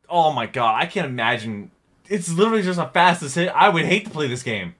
Oh my god, I can't imagine. It's literally just a fast decision. I would hate to play this game.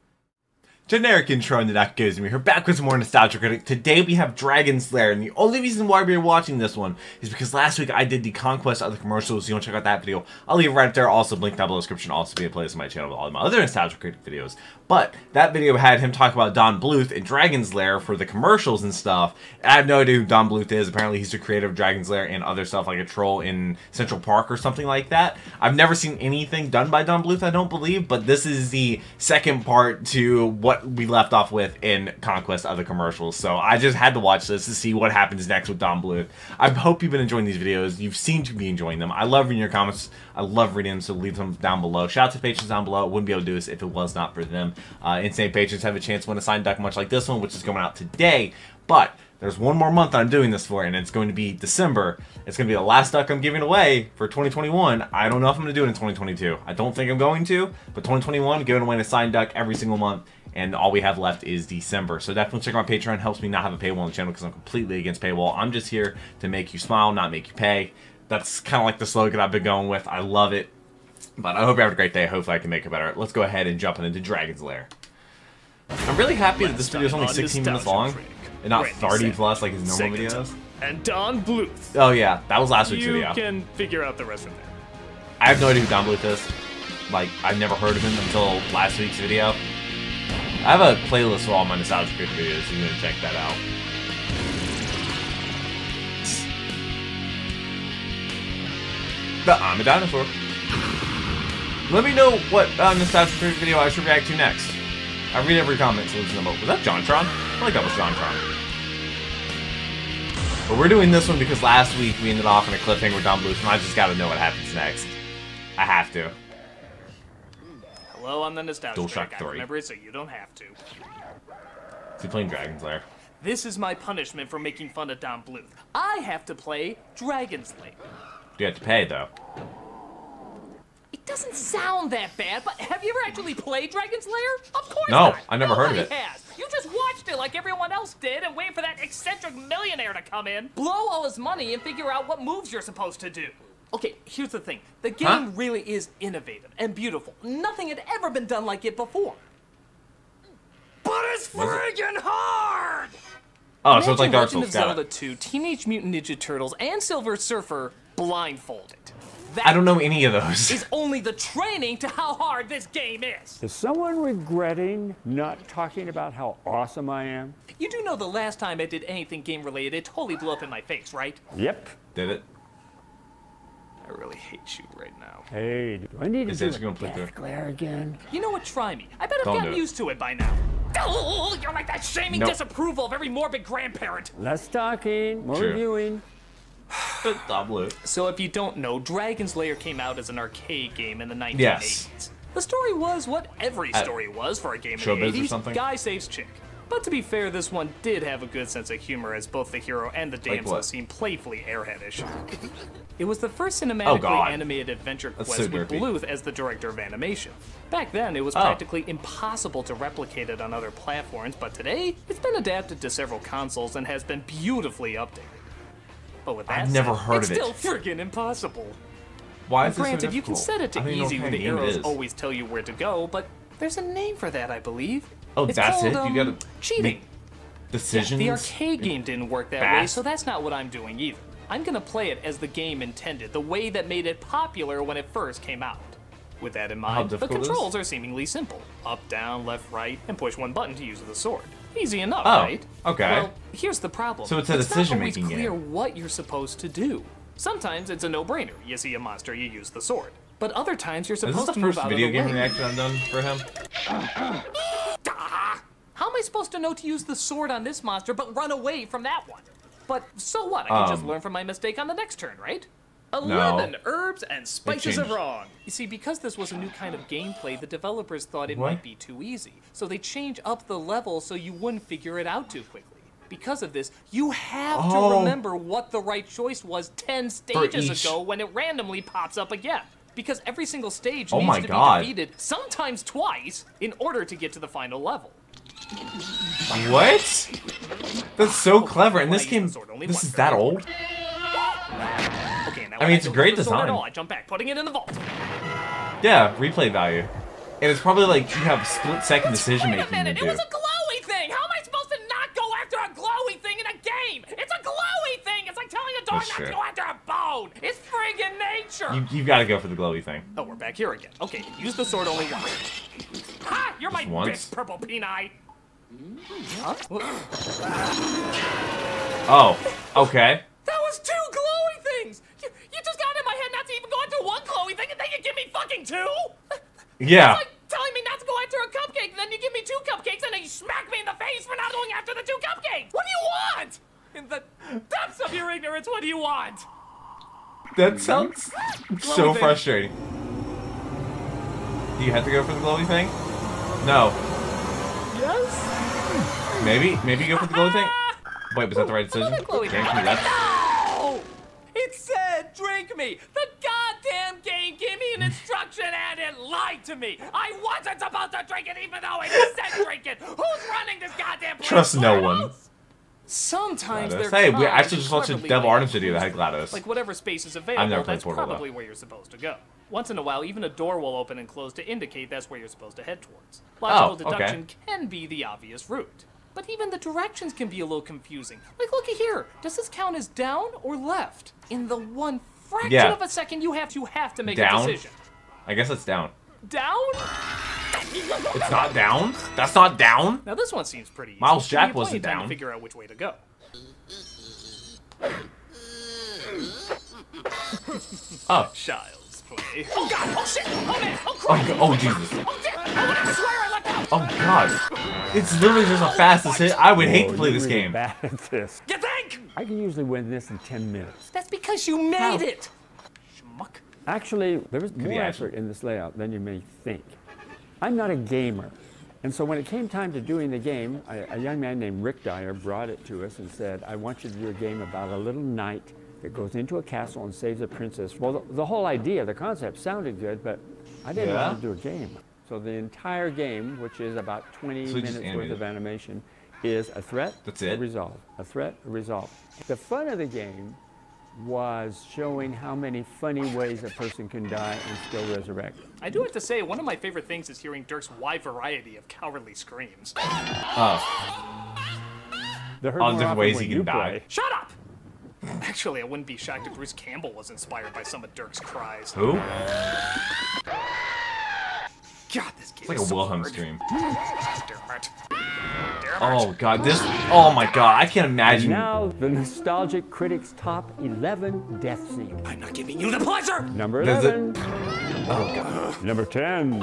Generic intro into That Goes Me. We're back with some more Nostalgia Critic. Today we have Dragon's Lair, and the only reason why we're watching this one is because last week I did the Conquest of the Commercials. You want to check out that video? I'll leave it right up there. Also, link down below in the description. Also be a playlist on my channel with all of my other Nostalgia Critic videos. But that video had him talk about Don Bluth and Dragon's Lair for the commercials and stuff. I have no idea who Don Bluth is. Apparently he's the creator of Dragon's Lair and other stuff like a troll in Central Park or something like that. I've never seen anything done by Don Bluth, I don't believe, but this is the second part to what we left off with in Conquest of the Commercials. So I just had to watch this to see what happens next with Don Bluth. I hope you've been enjoying these videos. You seem to be enjoying them. I love reading your comments. I love reading them, so leave them down below. Shout out to patrons down below. I wouldn't be able to do this if it was not for them. Insane patrons have a chance to win a signed duck much like this one, which is going out today. But there's one more month I'm doing this for, and it's going to be December. It's going to be the last duck I'm giving away for 2021. I don't know if I'm going to do it in 2022. I don't think I'm going to, but 2021, giving away a signed duck every single month, and all we have left is December. So definitely check out my Patreon. It helps me not have a paywall on the channel because I'm completely against paywall. I'm just here to make you smile, not make you pay. That's kind of like the slogan I've been going with. I love it. But I hope you have a great day. Hopefully I can make it better. Let's go ahead and jump into Dragon's Lair. I'm really happy that this video is only 16 minutes long and not 30 plus like his normal videos. And Don Bluth. Oh yeah, that was last week's video. You can figure out the rest from there. I have no idea who Don Bluth is. Like, I've never heard of him until last week's video. I have a playlist with all my Nostalgia Critic videos, so you can check that out. But I'm a dinosaur. Let me know what Nostalgia Critic video I should react to next. I read every comment, so listen to them. Was that JonTron? I feel like that was JonTron. But we're doing this one because last week we ended off in a cliffhanger with Don Bluth, and I just gotta know what happens next. I have to. Hello, I'm the Nostalgia Critic. I 3. remember it, so you don't have to. Is he playing Dragon's Lair? This is my punishment for making fun of Don Bluth. I have to play Dragon's Lair. You have to pay, though. It doesn't sound that bad, but have you ever actually played Dragon's Lair? Of course No, not. I never heard of it. Has. You just watched it like everyone else did and wait for that eccentric millionaire to come in, blow all his money, and figure out what moves you're supposed to do. Okay, here's the thing. The game really is innovative and beautiful. Nothing had ever been done like it before. But it's friggin' hard! Oh, so it's like Dark Legend Souls. of Got Zelda it. 2, Teenage Mutant Ninja Turtles, and Silver Surfer blindfolded. That I don't know any of those. is only the training to how hard this game is. Is someone regretting not talking about how awesome I am? You do know the last time I did anything game related, it totally blew up in my face, right? Yep. Did it? I really hate you right now. Hey, do I need to Is do it a gonna play death glare again? You know what? Try me. I bet I've Don't gotten do it. used to it by now. Oh, you're like that shaming Nope. disapproval of every morbid grandparent. Less talking, more True. reviewing. Don Bluth. So if you don't know, Dragon's Lair came out as an arcade game in the 1980s. Yes. The story was what every story was for a game in Showbiz the or 80s. something? Guy saves chick. But to be fair, this one did have a good sense of humor as both the hero and the damsel what? seemed playfully airheadish. It was the first Oh, cinematically God. animated adventure That's quest so with derpy. Bluth as the director of animation. Back then, it was Oh. practically impossible to replicate it on other platforms, but today, it's been adapted to several consoles and has been beautifully updated. But with that I've never said, heard it's of it. still friggin' impossible. Why is this so Granted, you can difficult? set it I to don't even know easy what where kind the of game it arrows is. always tell you where to go, but there's a name for that, I believe. Oh, It's that's called, it? You gotta cheating. make decisions? The arcade game didn't work that way, Fast. so that's not what I'm doing either. I'm gonna play it as the game intended, the way that made it popular when it first came out. With that in mind, the difficult is it? controls are seemingly simple. Up, down, left, right, and push one button to use the sword. Easy enough, Oh, right? okay. Well, here's the problem. So it's a not decision-making always clear game. what you're supposed to do. Sometimes it's a no-brainer. You see a monster, you use the sword. But other times you're Is this supposed the to move first out video of the game way. reaction I've done for him? How am I supposed to know to use the sword on this monster but run away from that one? But so what? I can just learn from my mistake on the next turn, right? 11 herbs and spices of changed. wrong. You see, because this was a new kind of gameplay, the developers thought it What? might be too easy. So they changed up the level so you wouldn't figure it out too quickly. Because of this, you have to Oh. remember what the right choice was 10 stages each. ago when it randomly pops up again. Because every single stage Oh needs my to God. be defeated, sometimes twice, in order to get to the final level. What? That's so clever. And this When I use game, the sword only this once, is that right? old? Okay, now I mean, it's a great At design. all. I jump back, putting it in the vault. Yeah, replay value. And it's probably like you have split-second decision making to Wait a minute, do. it was a glowy thing! How am I supposed to not go after a glowy thing in a game? It's a glowy thing! It's like telling a dog That's not to true. go after a bone! It's friggin' nature! You've got to go for the glowy thing. Oh, we're back here again. Okay, use the sword only once. Ha! You're my once? big purple peanut! Huh? Oh, okay. That was 2 glowy things! You just got in my head not to even go after 1 glowy thing, and then you give me fucking 2? Yeah. It's like telling me not to go after a cupcake, and then you give me 2 cupcakes, and then you smack me in the face for not going after the 2 cupcakes! What do you want? In the depths of your ignorance, what do you want? That sounds so thing. frustrating. Do you have to go for the glowy thing? No. Yes? Maybe go for the glowy thing? Wait, was that the right decision? Glowy thing. Drink me, that's... No! It said drink me! The goddamn game gave me an instruction and it lied to me! I wasn't supposed to drink it even though it said drink it! Who's running this goddamn place? Trust no one. Sometimes GLaDOS. they're Hey, we trying actually to just watched a cleverly Devil lay Artemis out video that had clues. GLaDOS. Like whatever space is I've available, never played that's Portal, probably where you're supposed to go. Once in a while, even a door will open and close to indicate that's where you're supposed to head towards. Logical okay. deduction can be the obvious route. But even the directions can be a little confusing. Like, looky here. Does this count as down or left? In the one fraction of a second you have to make Down? a decision. I guess it's down. Down? It's not down? That's not down? Now this one seems pretty easy. Miles Jack Give you plenty wasn't of time down. to figure out which way to go. Oh. Child's play. Oh god! Oh shit! Oh man! Oh crap! Oh Jesus. Oh shit! I swear I left out! Oh God. It's literally just a fastest hit. I would hate to play this game. Bad at this. You think? I can usually win this in 10 minutes. That's because you made it! Schmuck. Actually, there was more be effort in this layout than you may think. I'm not a gamer. And so when it came time to doing the game, a young man named Rick Dyer brought it to us and said, I want you to do a game about a little knight that goes into a castle and saves a princess. Well, the whole idea, the concept sounded good, but I didn't know how to do a game. So the entire game, which is about 20 minutes worth of animation, is a threat, a resolve, a threat, a resolve. The fun of the game was showing how many funny ways a person can die and still resurrect. I do have to say, one of my favorite things is hearing Dirk's wide variety of cowardly screams. Oh. All different ways he can die. play. Shut up! Actually, I wouldn't be shocked if Bruce Campbell was inspired by some of Dirk's cries. Who? God, this game It's like is a so Wilhelm hard. stream. Damn it. Oh God, this. Oh my God, I can't imagine. Now, the nostalgic Critic's top 11 death scenes. I'm not giving you the pleasure! Number Does it- 11. Oh God. Number 10.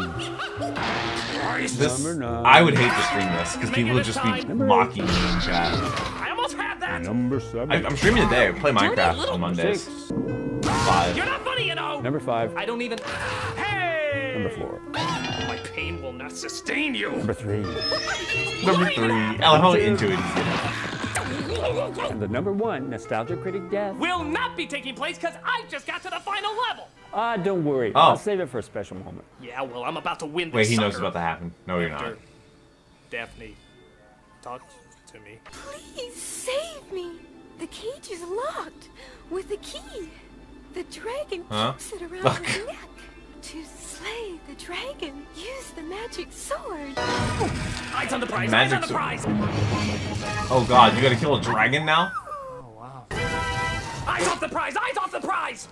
This. Number 9. I would hate to stream this because people would just be Number mocking me in chat. I almost had that! Number 7. I'm streaming today. I play Minecraft on Mondays. 6. 5. You're not funny, you know! Number 5. I don't even... Hey! Number 4. My pain will not sustain you! Number 3. Number 3. I love how into it he's getting. And the number 1 nostalgic Critic death. Will not be taking place because I just got to the final level! Don't worry. Oh. I'll save it for a special moment. Yeah, well, I'm about to win this Wait, he knows sucker. about to happen. No, you're not. After Daphne talked to me. Please save me. The cage is locked with a key. The dragon keeps it around his neck. To slay the dragon, use the magic sword. Eyes on the prize! Magic Eyes on the prize! Oh God, you gotta kill a dragon now? Oh, wow. Eyes off the prize! Eyes off the prize!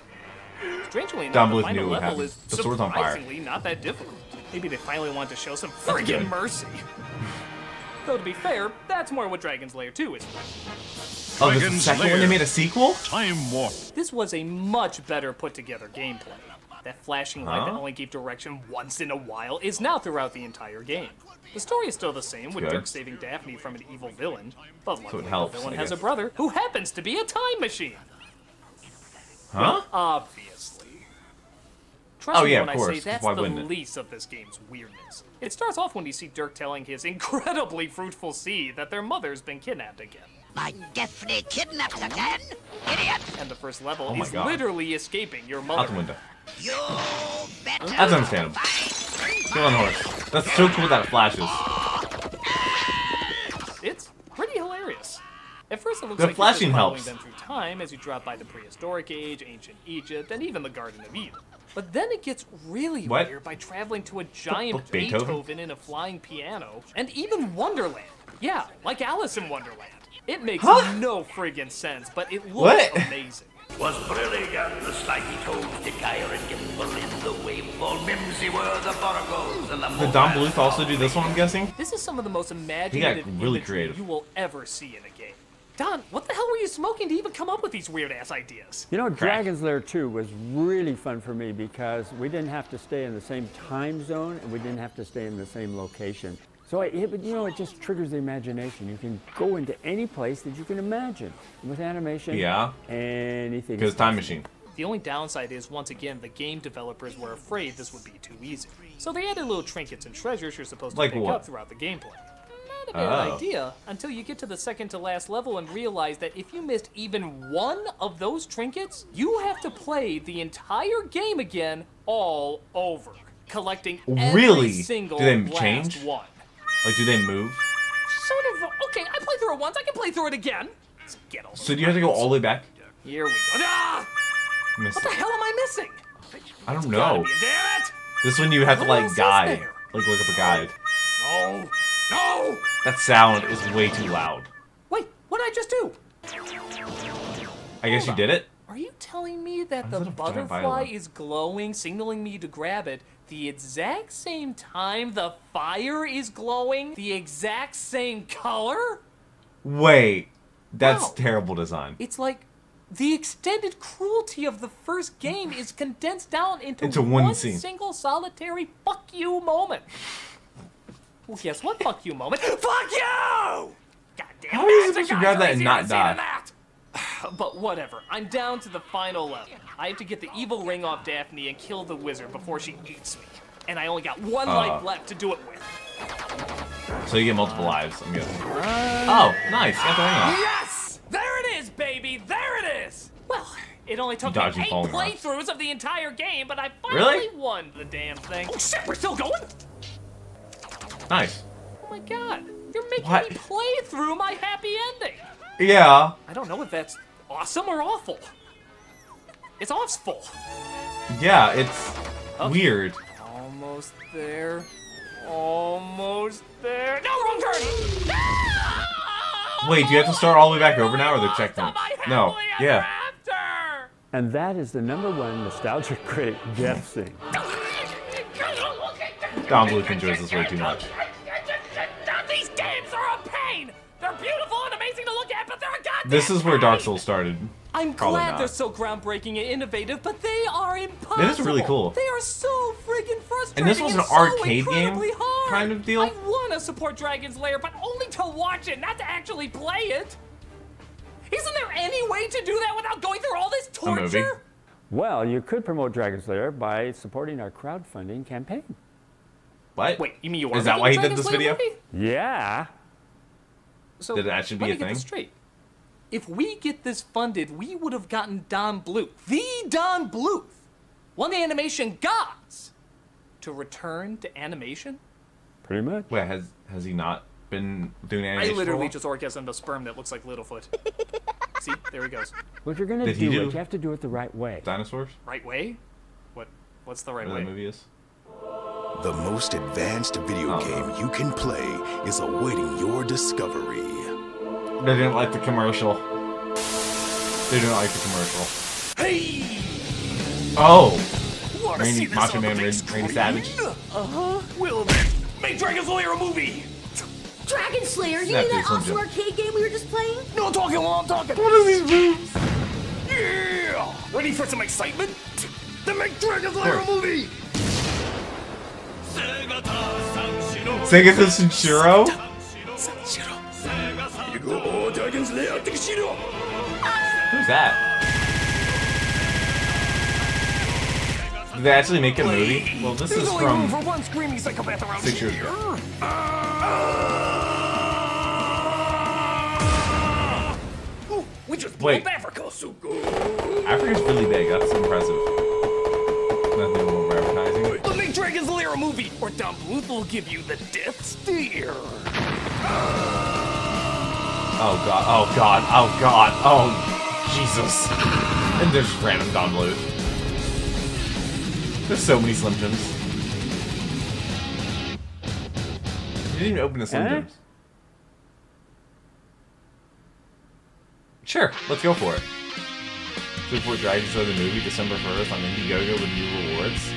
Strangely enough, Dumbledore the final knew what level happened. is The sword's on fire. surprisingly not that difficult. Maybe they finally wanted to show some good. friggin' mercy. Though to be fair, that's more what Dragon's Lair 2 is. Oh, this is the second one they made a sequel? Time Warp. This was a much better put together gameplay. That flashing light that only gave direction once in a while is now throughout the entire game. The story is still the same, with good. Dirk saving Daphne from an evil villain, but luckily helps, the villain I has a guess. brother who happens to be a time machine. Huh? Obviously. Trust Oh, me yeah, when of I course, say 'cause that's why the wouldn't it? least of this game's weirdness. It starts off when you see Dirk telling his incredibly fruitful seed that their mother's been kidnapped again. My Daphne kidnapped again? Idiot! And the first level Oh my is God. literally escaping your Out mother. the window. You better That's understandable. Kill on the horse. That's so cool that it flashes. It's pretty hilarious. At first it looks The like flashing you're just following helps. them through time as you drop by the prehistoric age, ancient Egypt, and even the Garden of Eden. But then it gets really What? weird by traveling to a giant book Beethoven? Beethoven in a flying piano, and even Wonderland. Yeah, like Alice in Wonderland. It makes no friggin' sense, but it looks What? amazing. Was brilliant, the slimy toads, Decayer and Gimble in the waveful mimsy were the Borgos and the Did Don Bluth also do this one, I'm guessing? This is some of the most imaginative really imagery creative. you will ever see in a game. Don, what the hell were you smoking to even come up with these weird-ass ideas? You know, Dragon's Lair 2 was really fun for me because we didn't have to stay in the same time zone and we didn't have to stay in the same location. So, it just triggers the imagination. You can go into any place that you can imagine. With animation, Yeah. anything. Because time machine. The only downside is, once again, the game developers were afraid this would be too easy. So they added little trinkets and treasures you're supposed to Like pick what? up throughout the gameplay. Not a bad Oh. idea, until you get to the second to last level and realize that if you missed even one of those trinkets, you have to play the entire game again all over, collecting Really? every single Do they last change? one. Like, do they move? Sort of. Okay, I played through it once. I can play through it again. Let's get all So do you have to go all the way back? Here we go. Ah! Missed What the it. hell am I missing? I don't Gotta know. be, damn it! This one you have to What like else is guide. there? Like look up a guide. No! No! That sound is way too loud. Wait, what did I just do? I guess you did it? Are you telling me that Why the is it a giant butterfly violin? is glowing, signaling me to grab it, the exact same time the fire is glowing, the exact same color? Wait. That's Wow. terrible design. It's like the extended cruelty of the first game is condensed down into one scene. single solitary fuck you moment. Well, guess what fuck you moment? Fuck you! Goddamn How are you it, supposed to I grab got that and crazier not than seeing die? that. But whatever, I'm down to the final level. I have to get the evil ring off Daphne and kill the wizard before she eats me. And I only got one life left to do it with. So you get multiple lives, I'm guessing. Oh, nice. You got the ring off. Yes! There it is, baby! There it is! Well, it only took me Dodging 8 falling rocks. playthroughs of the entire game, but I finally Really? won the damn thing. Oh shit, we're still going? Nice. Oh my god, you're making What? me play through my happy ending. Yeah. I don't know if that's awesome or awful. It's awful. Yeah, it's weird. Almost there. Almost there. No, wrong turn! No! Wait, do you have to start all the way back over now, or the Lost checkpoint? my No. happily ever Yeah. after! And that is the #1 nostalgia critic death scene. Don Bluth enjoys this way too much. These games are a pain! They're beautiful and amazing to look at, but they're a goddamn This is where Dark pain! Souls started. I'm Probably glad not. they're so groundbreaking and innovative, but they are impossible. That is really cool. They are so friggin' frustrating. And this was an so arcade game incredibly hard. kind of deal? I want to support Dragon's Lair, but only to watch it, not to actually play it. Isn't there any way to do that without going through all this movie? torture? Well, you could promote Dragon's Lair by supporting our crowdfunding campaign. What? Wait, you mean you are Is that making why he did Dragon's this Lair video? movie? Yeah. So Did it actually be let me a get this thing? straight. If we get this funded, we would have gotten Don Bluth, the Don Bluth, one of the animation gods, to return to animation. Pretty much. Wait, has he not been doing I animation? literally just orgasmed a sperm that looks like Littlefoot. See, there he goes. Well, if you're going to Did he do do- it, you have to do it the right way. Dinosaurs? Right way? What's the right Where way? that movie is? The most advanced video game you can play is awaiting your discovery. They didn't like the commercial. They didn't like the commercial. Hey! Oh! Wanna see Randy, this Macho on the Man, big Randy screen? Savage. Well then, make Dragon's Lair a movie! Dragon Slayer, you Snap mean that this one, awesome Jim. arcade game we were just playing? No talking while I'm talking! What are these moves? Yeah! Ready for some excitement? Then make Dragon's Lair a Sure. movie! Sega to Sanshiro? Dragon's Lair, Tikishiro! Who's that? Did they actually make a movie? Well, this is only room from for one screaming psychopath around 6 years here. ago. Ooh, we just blew Wait. up Africa, Suko. Africa's really big. That's impressive. Nothing more advertising. But make Dragon's Lair a movie, or Don Bluth will give you the death stare. Oh god, oh god, oh god, oh Jesus. And there's random Don Bluth. There's so many Slim Jims. You didn't even open the Slim Jims. Sure, let's go for it. Super Dragon Slayer the movie, December 1st on Indiegogo with new rewards.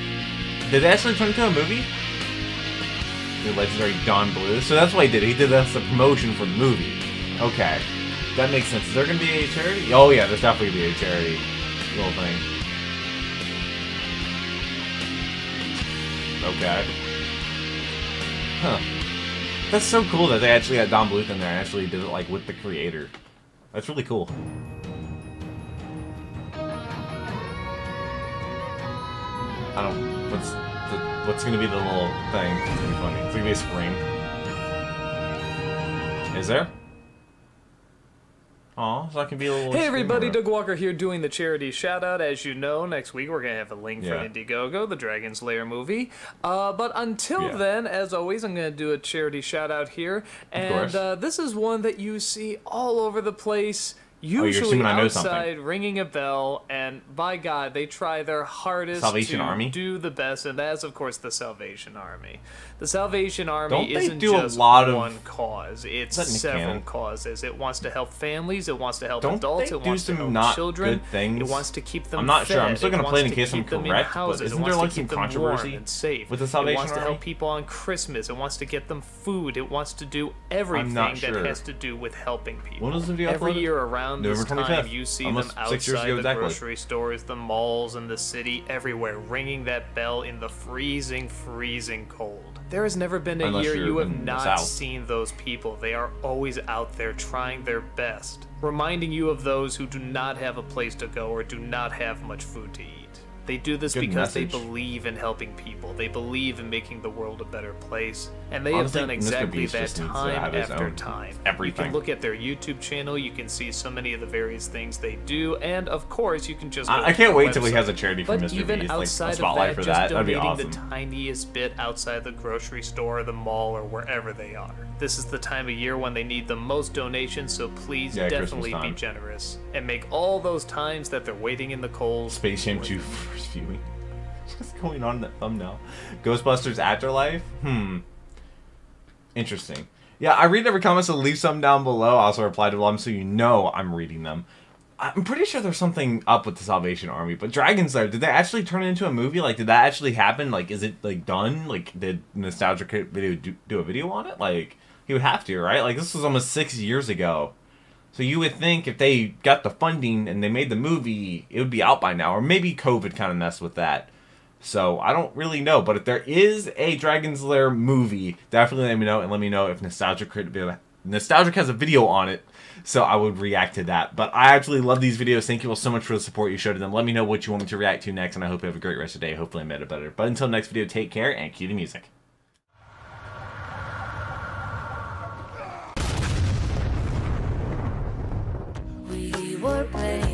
Did they actually turn into a movie? The legendary Don Bluth. So that's what he did. He did this as a promotion for the movie. Okay. That makes sense. Is there going to be a charity? Oh yeah, there's definitely going to be a charity little thing. Okay. Huh. That's so cool that they actually had Don Bluth in there and actually did it like with the creator. That's really cool. I don't. What's gonna be the little thing? It's gonna be funny. It's gonna be a scream. Is there? Aw, so I can be a little. Hey everybody, Doug Walker here doing the charity shout out. As you know, next week we're gonna have a link for Indiegogo, the Dragon's Lair movie. But until then, as always, I'm gonna do a charity shout out here, and this is one that you see all over the place. Usually outside, ringing a bell, and by God, they try their hardest to do the best, and that's, of course, the Salvation Army. The Salvation Army isn't just one cause. It's several causes. It wants to help families. It wants to help adults. It wants to help children. It wants to keep them I'm not fed. sure. I'm still going to play it in case I'm correct, but isn't there like some controversy with the Salvation Army? It wants to help people on Christmas. It wants to get them food. It wants to do everything that has to do with helping people. When was the video Every year around this time, 25th. you see them outside the grocery stores, the malls, and the city, everywhere, ringing that bell in the freezing, freezing cold. There has never been a year you have not seen those people. They are always out there trying their best, reminding you of those who do not have a place to go or do not have much food to eat. They do this because they believe in helping people. They believe in making the world a better place. And they have done exactly that time after time. You can look at their YouTube channel, you can see so many of the various things they do, and of course you can just go I can't wait till he has a charity for Mr. But even Beast, outside like a spotlight of that, for that. That'd be donating awesome. the tiniest bit outside the grocery store or the mall or wherever they are. This is the time of year when they need the most donations, so please definitely be generous. And make all those times that they're waiting in the cold. Space Jam 2 first viewing. What's going on in that thumbnail? Ghostbusters Afterlife? Interesting. Yeah, I read every comment, so leave some down below. I also reply to them so you know I'm reading them. I'm pretty sure there's something up with the Salvation Army, but Dragon's Lair, did they actually turn it into a movie? Like, did that actually happen? Like, is it, like, done? Like, did Nostalgia Video do a video on it? Like, he would have to, right? Like, this was almost 6 years ago. So you would think if they got the funding and they made the movie, it would be out by now. Or maybe COVID kind of messed with that. So, I don't really know. But if there is a Dragon's Lair movie, definitely let me know. And let me know if Nostalgic has a video on it. So, I would react to that. But I absolutely love these videos. Thank you all so much for the support you showed to them. Let me know what you want me to react to next. And I hope you have a great rest of the day. Hopefully I made it better. But until next video, take care and cue the music. We were playing